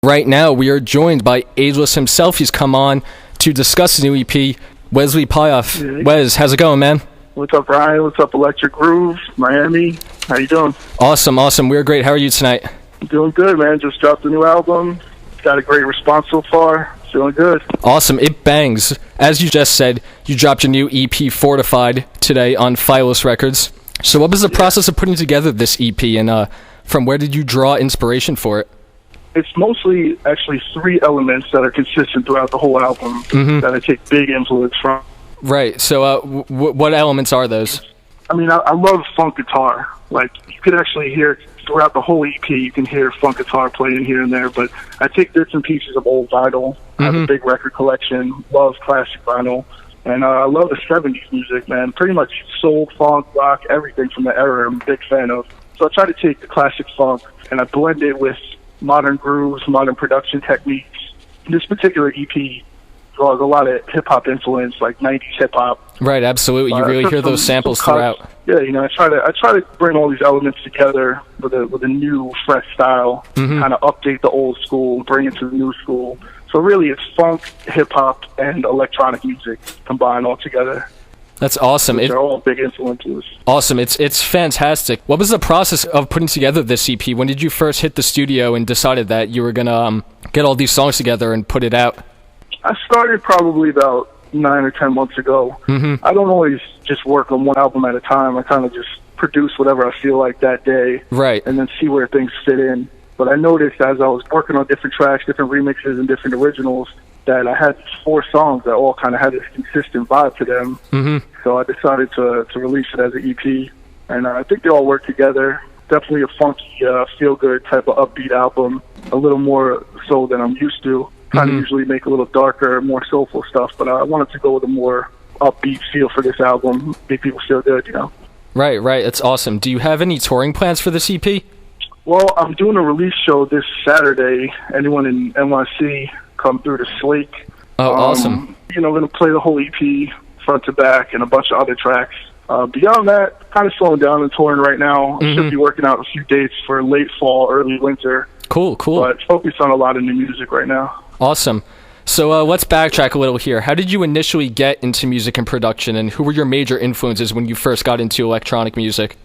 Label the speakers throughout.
Speaker 1: Right now, we are joined by Ageless himself. He's come on to discuss the new EP, Wesley Pyoff.
Speaker 2: Yeah.
Speaker 1: Wes, how's it going, man?
Speaker 2: What's up, Ryan? What's up, Electric Groove, Miami? How you doing?
Speaker 1: Awesome. We're great. How are you tonight?
Speaker 2: Doing good, man. Just dropped a new album. Got a great response so far. Feeling good.
Speaker 1: Awesome. It bangs. As you just said, you dropped your new EP, Foritified, today on Ageless Records. So what was the process of putting together this EP, and from where did you draw inspiration for it?
Speaker 2: It's mostly actually three elements that are consistent throughout the whole album that I take big influence from.
Speaker 1: Right. So what elements are those?
Speaker 2: I mean, I love funk guitar. Like, you could actually hear throughout the whole EP, you can hear funk guitar playing here and there, but I take bits and pieces of old vinyl. I have a big record collection, love classic vinyl, and I love the 70s music, man. Pretty much soul, funk, rock, everything from the era I'm a big fan of. So I try to take the classic funk, and I blend it with modern grooves, modern production techniques. This particular EP draws a lot of hip-hop influence, like 90s hip-hop.
Speaker 1: Right, absolutely. You really hear those samples throughout.
Speaker 2: Yeah, you know, I try to bring all these elements together with a new, fresh style, kind of update the old school, bring it to the new school. So really, it's funk, hip-hop, and electronic music combined all together.
Speaker 1: That's awesome.
Speaker 2: They're all big influences.
Speaker 1: Awesome. It's fantastic. What was the process of putting together this EP? When did you first hit the studio and decided that you were going to get all these songs together and put it out?
Speaker 2: I started probably about 9 or 10 months ago. I don't always just work on one album at a time. I kind of just produce whatever I feel like that day.
Speaker 1: Right.
Speaker 2: And then see where things fit in. But I noticed as I was working on different tracks, different remixes, and different originals, that I had 4 songs that all kind of had this consistent vibe to them. So I decided to release it as an EP. And I think they all work together. Definitely a funky, feel-good type of upbeat album. A little more soul than I'm used to. Kind of usually make a little darker, more soulful stuff, but I wanted to go with a more upbeat feel for this album, make people feel good, you know.
Speaker 1: Right. That's awesome. Do you have any touring plans for this EP?
Speaker 2: Well, I'm doing a release show this Saturday. Anyone in NYC, come through to Slake.
Speaker 1: Oh, awesome.
Speaker 2: You know, going to play the whole EP front to back and a bunch of other tracks. Beyond that, kind of slowing down and touring right now. I should be working out a few dates for late fall, early winter.
Speaker 1: Cool.
Speaker 2: But focused on a lot of new music right now.
Speaker 1: Awesome. So let's backtrack a little here. How did you initially get into music and production, and who were your major influences when you first got into electronic music?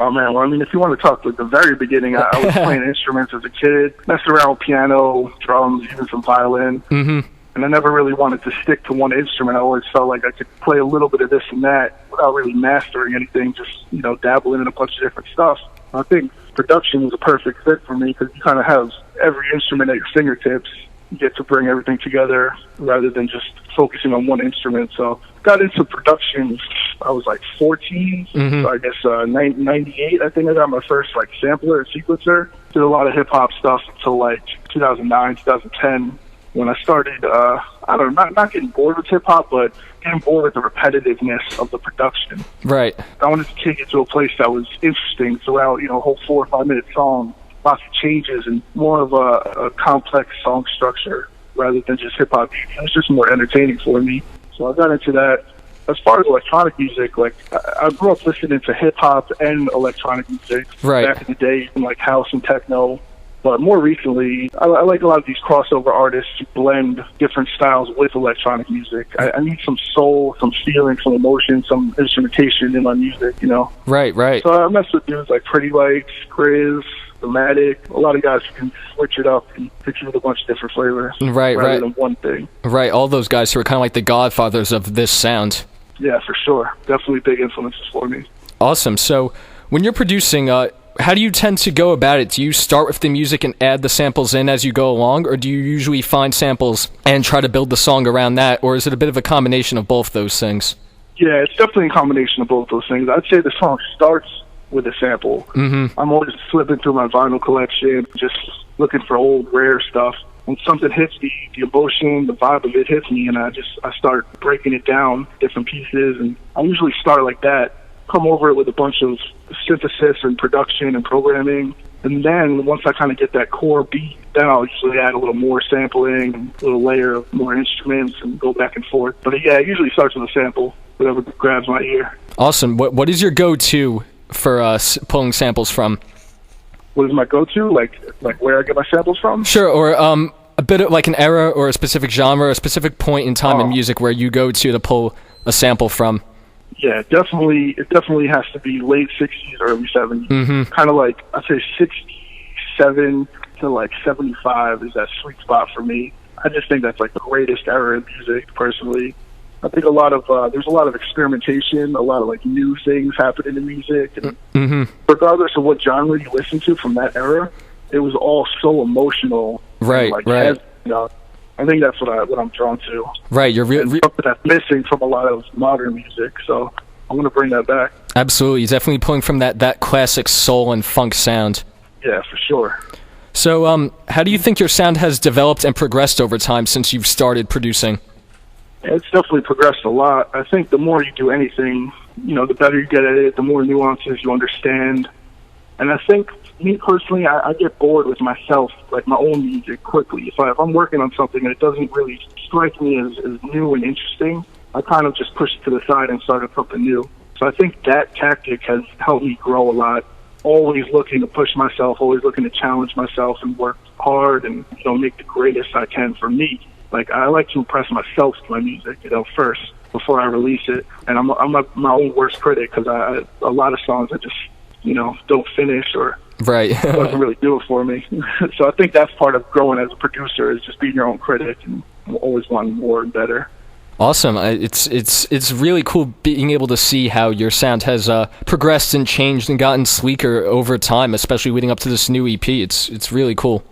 Speaker 2: Oh, man. Well, I mean, if you want to talk like the very beginning, I was playing instruments as a kid, messing around with piano, drums, even some violin. And I never really wanted to stick to one instrument. I always felt like I could play a little bit of this and that without really mastering anything, just, you know, dabbling in a bunch of different stuff. I think production was a perfect fit for me because you kind of have every instrument at your fingertips. You get to bring everything together rather than just focusing on one instrument. So got into production, I was like 14, so I guess 98, I think I got my first like sampler and sequencer. Did a lot of hip-hop stuff until like 2009, 2010, when I started, I don't know, not getting bored with hip-hop, but getting bored with the repetitiveness of the production.
Speaker 1: Right.
Speaker 2: I wanted to take it to a place that was interesting throughout, you know, a whole 4 or 5 minute song. Lots of changes and more of a complex song structure rather than just hip-hop. It was just more entertaining for me. So I got into that. As far as electronic music, like I grew up listening to hip-hop and electronic music back in the day, even like house and techno. But more recently, I like a lot of these crossover artists who blend different styles with electronic music. I need some soul, some feeling, some emotion, some instrumentation in my music, you know? Right.
Speaker 1: So
Speaker 2: I mess with dudes like Pretty Lights, Grizz, Thematic, a lot of guys who can switch it up and hit you with a bunch of different flavors rather than one thing.
Speaker 1: Right, all those guys who are kind of like the godfathers of this sound.
Speaker 2: Yeah, for sure. Definitely big influences for me.
Speaker 1: Awesome. So when you're producing, how do you tend to go about it? Do you start with the music and add the samples in as you go along, or do you usually find samples and try to build the song around that, or is it a bit of a combination of both those things?
Speaker 2: Yeah, it's definitely a combination of both those things. I'd say the song starts with a sample. I'm always flipping through my vinyl collection, just looking for old, rare stuff. When something hits the emotion, the vibe of it hits me, and I start breaking it down, different pieces, and I usually start like that, come over it with a bunch of synthesis and production and programming, and then once I kind of get that core beat, then I'll usually add a little more sampling, a little layer of more instruments, and go back and forth. But yeah, it usually starts with a sample, whatever grabs my ear.
Speaker 1: Awesome. What is your go-to for pulling samples from?
Speaker 2: what is my go-to, like where I get my samples from?
Speaker 1: Sure, or a bit of like an era or a specific genre, a specific point in time in music where you go to pull a sample from.
Speaker 2: Yeah, definitely. It definitely has to be late 60s, early 70s.
Speaker 1: Mm-hmm.
Speaker 2: Kind of like, I'd say 67 to like 75 is that sweet spot for me. I just think that's like the greatest era in music, personally. I think there's a lot of experimentation, a lot of like new things happening in music. And
Speaker 1: mm-hmm.
Speaker 2: regardless of what genre you listen to from that era, it was all so emotional.
Speaker 1: Right,
Speaker 2: like,
Speaker 1: right.
Speaker 2: I think that's what I'm drawn to.
Speaker 1: Right, you're
Speaker 2: something that's missing from a lot of modern music, so I want to bring that back.
Speaker 1: Absolutely, definitely pulling from that classic soul and funk sound.
Speaker 2: Yeah, for sure.
Speaker 1: So, how do you think your sound has developed and progressed over time since you've started producing?
Speaker 2: It's definitely progressed a lot. I think the more you do anything, the better you get at it, the more nuances you understand. And I think, me personally, I get bored with myself, like my own music, quickly. If I'm working on something and it doesn't really strike me as new and interesting, I kind of just push it to the side and start something new. So I think that tactic has helped me grow a lot. Always looking to push myself, always looking to challenge myself and work hard and, make the greatest I can for me. Like, I like to impress myself with my music, first, before I release it. And I'm my own worst critic, because a lot of songs I just, don't finish or
Speaker 1: right.
Speaker 2: doesn't really do it for me. So I think that's part of growing as a producer, is just being your own critic and always wanting more and better.
Speaker 1: Awesome. It's really cool being able to see how your sound has progressed and changed and gotten sleeker over time, especially leading up to this new EP. It's really cool.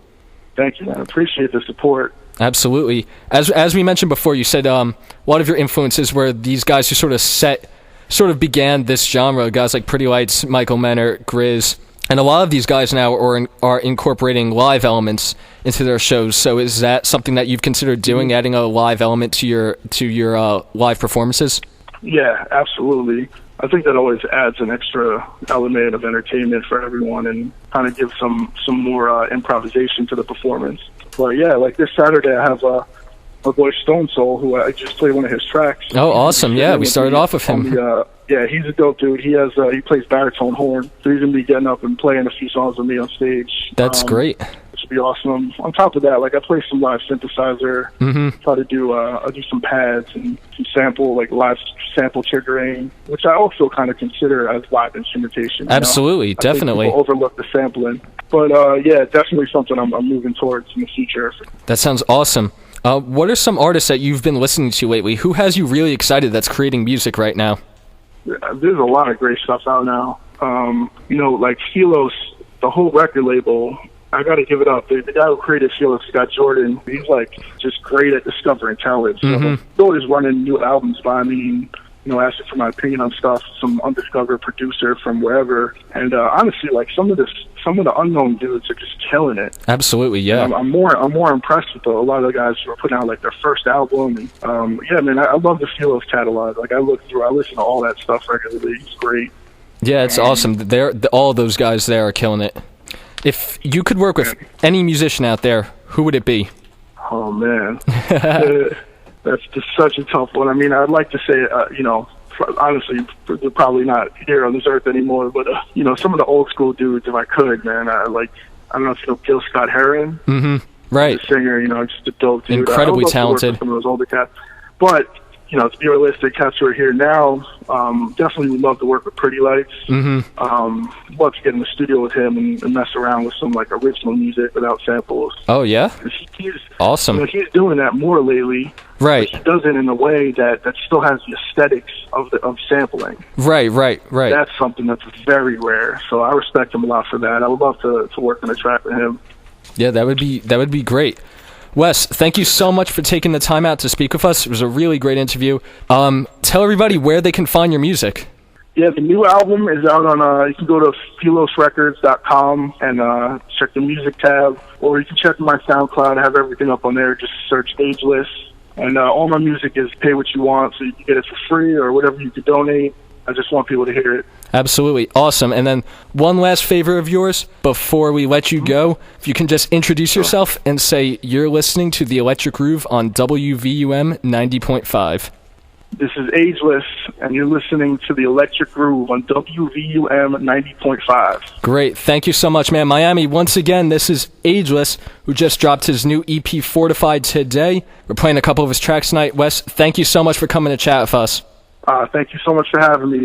Speaker 2: Thank you, man. I appreciate the support.
Speaker 1: Absolutely. As we mentioned before, you said a lot of your influences were these guys who sort of began this genre, guys like Pretty Lights, Michael Menner, Grizz, and a lot of these guys now are incorporating live elements into their shows. So is that something that you've considered doing, adding a live element to your live performances?
Speaker 2: Yeah, absolutely. I think that always adds an extra element of entertainment for everyone and kind of gives some more improvisation to the performance. But yeah, like this Saturday I have my boy Stone Soul, who I just played one of his tracks.
Speaker 1: Oh, awesome! Yeah, we started off with him.
Speaker 2: Yeah, he's a dope dude. He plays baritone horn, so he's gonna be getting up and playing a few songs with me on stage.
Speaker 1: That's great.
Speaker 2: Which would be awesome. On top of that, like I play some live synthesizer.
Speaker 1: Mm-hmm.
Speaker 2: Try to do I do some pads and some live sample triggering, which I also kind of consider as live instrumentation.
Speaker 1: Absolutely, definitely.
Speaker 2: I think people overlook the sampling, but yeah, definitely something I'm moving towards in the future.
Speaker 1: That sounds awesome. What are some artists that you've been listening to lately? Who has you really excited that's creating music right now?
Speaker 2: There's a lot of great stuff out now. Like Philos, the whole record label, I got to give it up. The guy who created Philos, Scott Jordan, he's like just great at discovering talent.
Speaker 1: Mm-hmm.
Speaker 2: So always running new albums by me, asking for my opinion on stuff, some undiscovered producer from wherever. And honestly, like some of the unknown dudes are just killing it.
Speaker 1: Absolutely, yeah.
Speaker 2: I'm more impressed with a lot of the guys who are putting out like their first album. And yeah, man, I love the Philos catalog. Like I listen to all that stuff regularly. It's great.
Speaker 1: Yeah, it's awesome. All those guys there are killing it. If you could work with any musician out there, who would it be?
Speaker 2: Oh man, that's just such a tough one. I mean, I'd like to say, honestly, they're probably not here on this earth anymore. But some of the old school dudes, if I could, man, I don't know if you know Gil Scott Heron.
Speaker 1: Mm-hmm. Right.
Speaker 2: The singer, just a dope dude.
Speaker 1: Incredibly
Speaker 2: I would love
Speaker 1: talented.
Speaker 2: To work with some of those older cats, but. To be realistic, cats who are here now, definitely would love to work with Pretty Lights.
Speaker 1: Mm-hmm.
Speaker 2: Love to get in the studio with him and mess around with some like original music without samples.
Speaker 1: Oh yeah,
Speaker 2: he's
Speaker 1: awesome.
Speaker 2: He's doing that more lately.
Speaker 1: Right.
Speaker 2: He does it in a way that still has the aesthetics of sampling.
Speaker 1: Right.
Speaker 2: That's something that's very rare. So I respect him a lot for that. I would love to work on a track with him.
Speaker 1: Yeah, that would be great. Wes, thank you so much for taking the time out to speak with us. It was a really great interview. Tell everybody where they can find your music.
Speaker 2: Yeah, the new album is out on, you can go to philosrecords.com and check the music tab, or you can check my SoundCloud. I have everything up on there. Just search Ageless. And all my music is pay what you want, so you can get it for free or whatever you could donate. I just want people to hear it.
Speaker 1: Absolutely. Awesome. And then one last favor of yours before we let you go. If you can just introduce yourself and say you're listening to The Electric Groove on WVUM 90.5.
Speaker 2: This is Ageless, and you're listening to the Electric Groove on WVUM 90.5.
Speaker 1: Great. Thank you so much, man. Miami, once again, this is Ageless, who just dropped his new EP, Foritified, today. We're playing a couple of his tracks tonight. Wes, thank you so much for coming to chat with us.
Speaker 2: Thank you so much for having me.